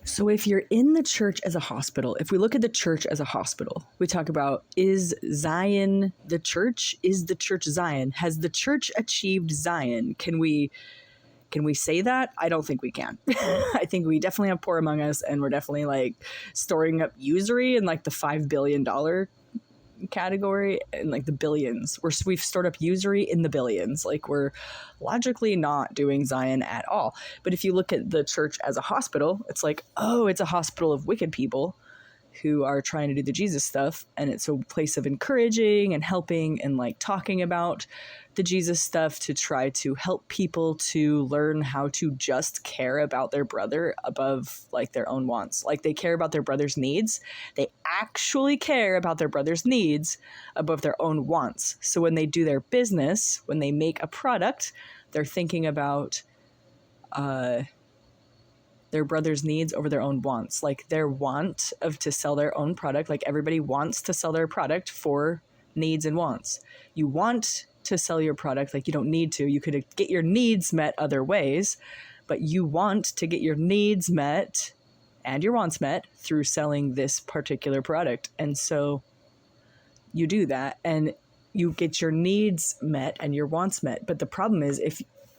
So if you're in the church as a hospital, if we look at the church as a hospital, we talk about, is Zion the church? Is the church Zion? Has the church achieved Zion? Can we say that? I don't think we can. I think we definitely have poor among us, and we're definitely like storing up usury in like the $5 billion category and like the billions. We've stored up usury in the billions. Like, we're logically not doing Zion at all. But if you look at the church as a hospital, it's like, oh, it's a hospital of wicked people who are trying to do the Jesus stuff, and it's a place of encouraging and helping and like talking about the Jesus stuff to try to help people to learn how to just care about their brother above like their own wants. Like, they care about their brother's needs. They actually care about their brother's needs above their own wants. So when they do their business, when they make a product, they're thinking about their brother's needs over their own wants. Like, their want of to sell their own product, like everybody wants to sell their product for needs and wants. You want to sell your product, like you don't need to. You could get your needs met other ways, but you want to get your needs met and your wants met through selling this particular product. And so you do that and you get your needs met and your wants met. But the problem is,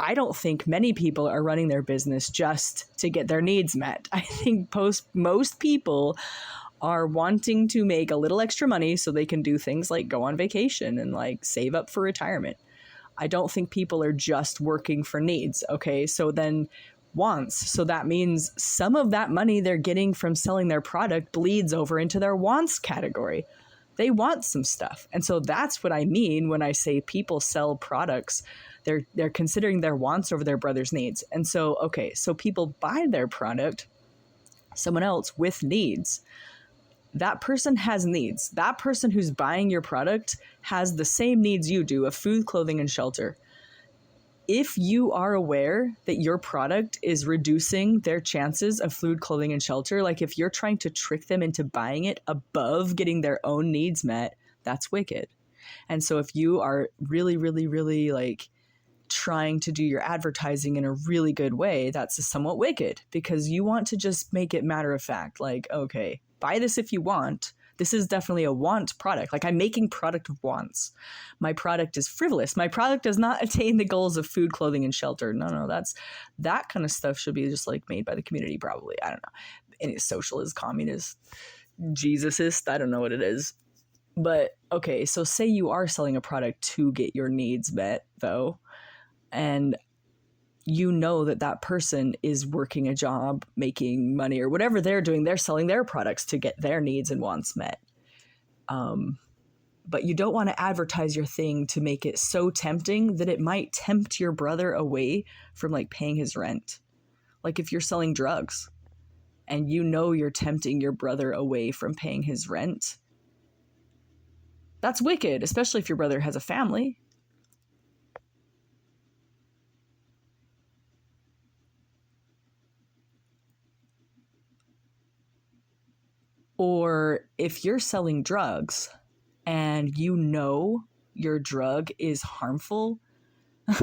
I don't think many people are running their business just to get their needs met. I think most people are wanting to make a little extra money so they can do things like go on vacation and like save up for retirement. I don't think people are just working for needs. Okay, so then wants. So that means some of that money they're getting from selling their product bleeds over into their wants category. They want some stuff. And so that's what I mean when I say people sell products. They're considering their wants over their brother's needs. And so, okay, so people buy their product, someone else with needs. That person has needs. That person who's buying your product has the same needs you do of food, clothing, and shelter. If you are aware that your product is reducing their chances of food, clothing, and shelter, like if you're trying to trick them into buying it above getting their own needs met, that's wicked. And so if you are really, really, really like trying to do your advertising in a really good way, that's somewhat wicked, because you want to just make it matter of fact, like, okay, buy this if you want. This is definitely a want product. Like, I'm making product of wants. My product is frivolous. My product does not attain the goals of food, clothing, and shelter. No, that kind of stuff should be just like made by the community, probably. I don't know. Any socialist, communist, Jesusist, I don't know what it is. But okay, so say you are selling a product to get your needs met, though, and you know that person is working a job, making money, or whatever they're doing. They're selling their products to get their needs and wants met. But you don't want to advertise your thing to make it so tempting that it might tempt your brother away from like paying his rent. Like if you're selling drugs and you know you're tempting your brother away from paying his rent, that's wicked, especially if your brother has a family. Or if you're selling drugs and you know your drug is harmful,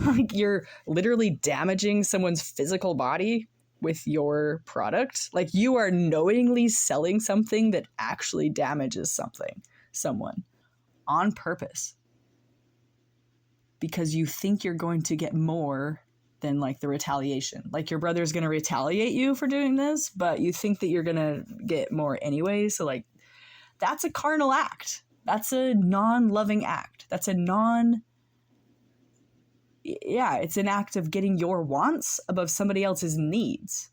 like you're literally damaging someone's physical body with your product, like you are knowingly selling something that actually damages someone on purpose, because you think you're going to get more than like the retaliation. Like your brother's going to retaliate you for doing this, but you think that you're going to get more anyway. So like, that's a carnal act. That's a non-loving act. It's an act of getting your wants above somebody else's needs.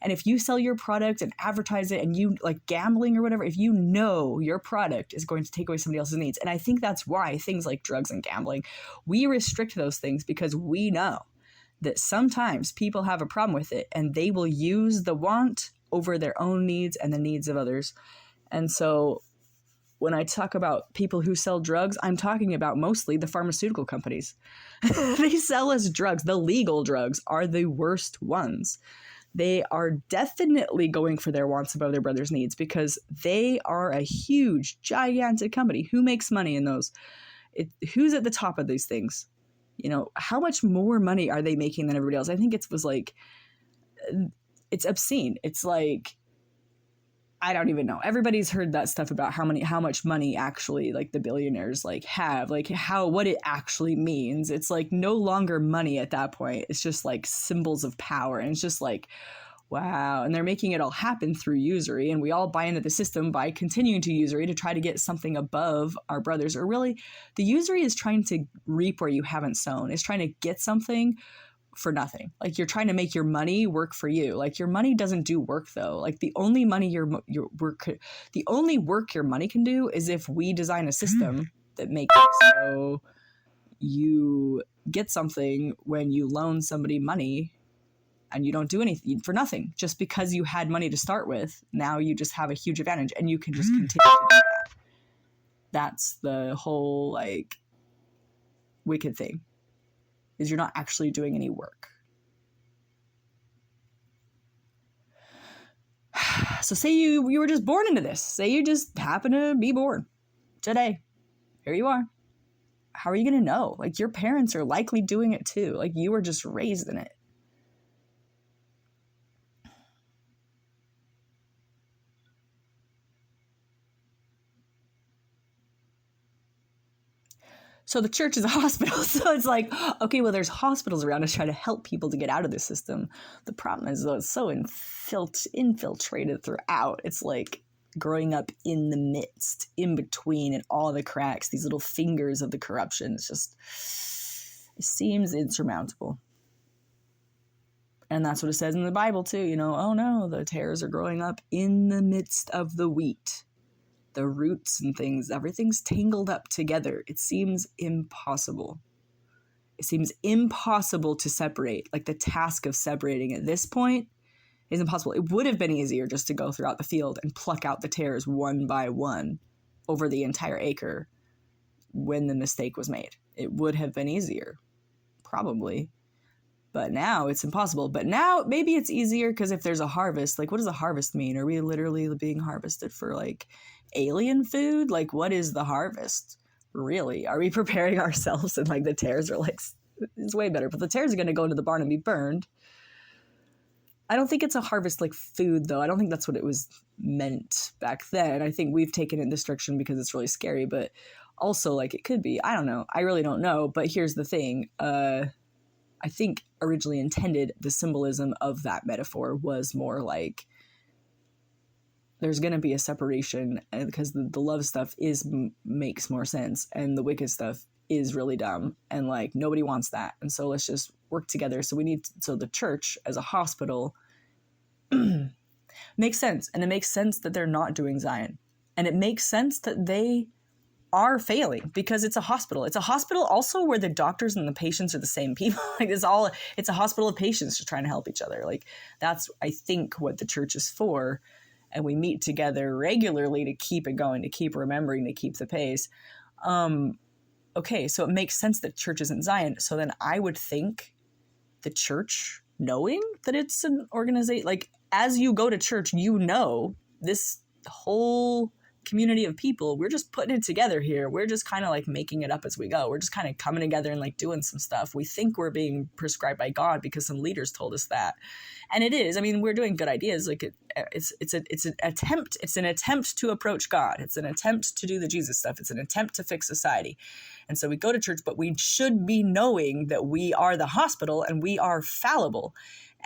And if you sell your product and advertise it and you like gambling or whatever, if you know your product is going to take away somebody else's needs. And I think that's why things like drugs and gambling, we restrict those things, because we know that sometimes people have a problem with it and they will use the want over their own needs and the needs of others. And so when I talk about people who sell drugs, I'm talking about mostly the pharmaceutical companies. They sell us drugs. The legal drugs are the worst ones. They are definitely going for their wants above their brother's needs, because they are a huge, gigantic company. Who makes money in those? Who's at the top of these things? You know, how much more money are they making than everybody else? I think it's obscene. It's like I don't even know. Everybody's heard that stuff about how much money actually like the billionaires like have, like what it actually means. It's like no longer money at that point. It's just like symbols of power. And it's just like, wow. And they're making it all happen through usury. And we all buy into the system by continuing to usury to try to get something above our brothers. Or really, the usury is trying to reap where you haven't sown. It's trying to get something for nothing. Like you're trying to make your money work for you. Like your money doesn't do work though. Like the only money the only work your money can do is if we design a system that makes it so you get something when you loan somebody money and you don't do anything for nothing. Just because you had money to start with, now you just have a huge advantage and you can just continue to do that. That's the whole like wicked thing. Is you're not actually doing any work. So say you were just born into this. Say you just happen to be born today. Here you are. How are you going to know? Like your parents are likely doing it too. Like you were just raised in it. So the church is a hospital. So it's like, okay, well, there's hospitals around to try to help people to get out of the system. The problem is, though, it's so infiltrated throughout. It's like growing up in the midst, in between, and all the cracks, these little fingers of the corruption. It's just, it seems insurmountable. And that's what it says in the Bible, too. You know, oh no, the tares are growing up in the midst of the wheat. The roots and things, everything's tangled up together. It seems impossible. It seems impossible to separate. Like the task of separating at this point is impossible. It would have been easier just to go throughout the field and pluck out the tares one by one over the entire acre when the mistake was made. It would have been easier, probably. But now it's impossible. But now maybe it's easier because if there's a harvest, like what does a harvest mean? Are we literally being harvested for like alien food? Like what is the harvest? Really? Are we preparing ourselves? And like the tares are like, it's way better. But the tares are going to go into the barn and be burned. I don't think it's a harvest like food though. I don't think that's what it was meant back then. I think we've taken it in this direction because it's really scary. But also like it could be. I don't know. I really don't know. But here's the thing. I think originally intended the symbolism of that metaphor was more like there's going to be a separation because the love stuff makes more sense and the wicked stuff is really dumb and like nobody wants that. And so let's just work together. So the church as a hospital makes sense. And it makes sense that they're not doing Zion. And it makes sense that they are failing because it's a hospital. It's a hospital also where the doctors and the patients are the same people. Like it's a hospital of patients just trying to help each other. Like that's, I think, what the church is for. And we meet together regularly to keep it going, to keep remembering, to keep the pace. Okay, so it makes sense that church isn't Zion. So then I would think the church, knowing that it's an organization, like as you go to church, you know this whole community of people, we're just putting it together here. We're just kind of like making it up as we go. We're just kind of coming together and like doing some stuff. We think we're being prescribed by God because some leaders told us that. And it is. I mean, we're doing good ideas. Like it's an attempt. It's an attempt to approach God. It's an attempt to do the Jesus stuff. It's an attempt to fix society. And so we go to church, but we should be knowing that we are the hospital and we are fallible.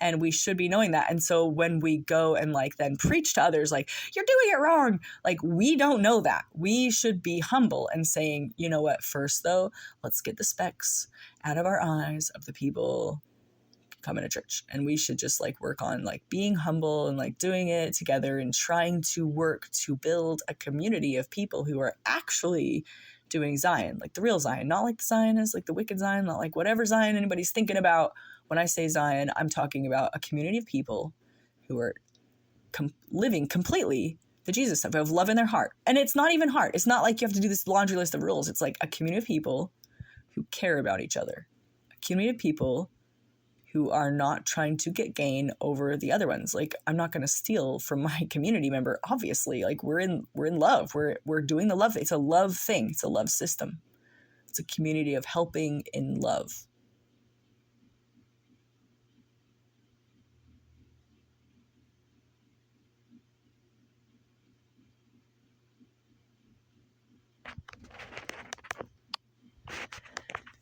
And we should be knowing that. And so when we go and like then preach to others, like, you're doing it wrong. Like, we don't know that. We should be humble and saying, you know what, first though, let's get the specks out of our eyes of the people coming to church. And we should just like work on like being humble and like doing it together and trying to work to build a community of people who are actually doing Zion, like the real Zion, not like the Zionists, like the wicked Zion, not like whatever Zion anybody's thinking about. When I say Zion, I'm talking about a community of people who are living completely the Jesus stuff, who have love in their heart. And it's not even hard. It's not like you have to do this laundry list of rules. It's like a community of people who care about each other. A community of people who are not trying to get gain over the other ones. Like, I'm not going to steal from my community member, obviously. Like, we're in love. We're doing the love. It's a love thing. It's a love system. It's a community of helping in love.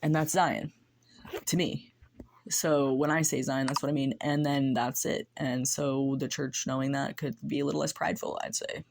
And that's Zion to me. So when I say Zion, that's what I mean. And then that's it. And so the church knowing that could be a little less prideful, I'd say.